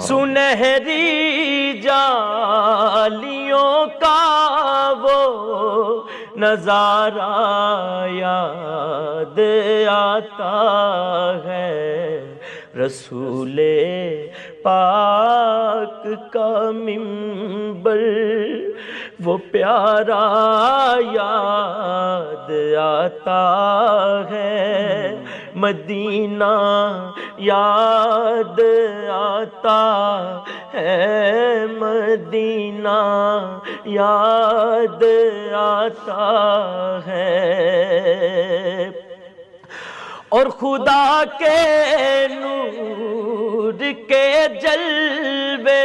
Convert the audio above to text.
سنہری جالیوں کا وہ نظارہ یاد آتا ہے، رسول پاک کا ممبر وہ پیارا یاد آتا ہے، مدینہ یاد آتا ہے، مدینہ یاد آتا ہے، اور خدا کے نور کے جلوے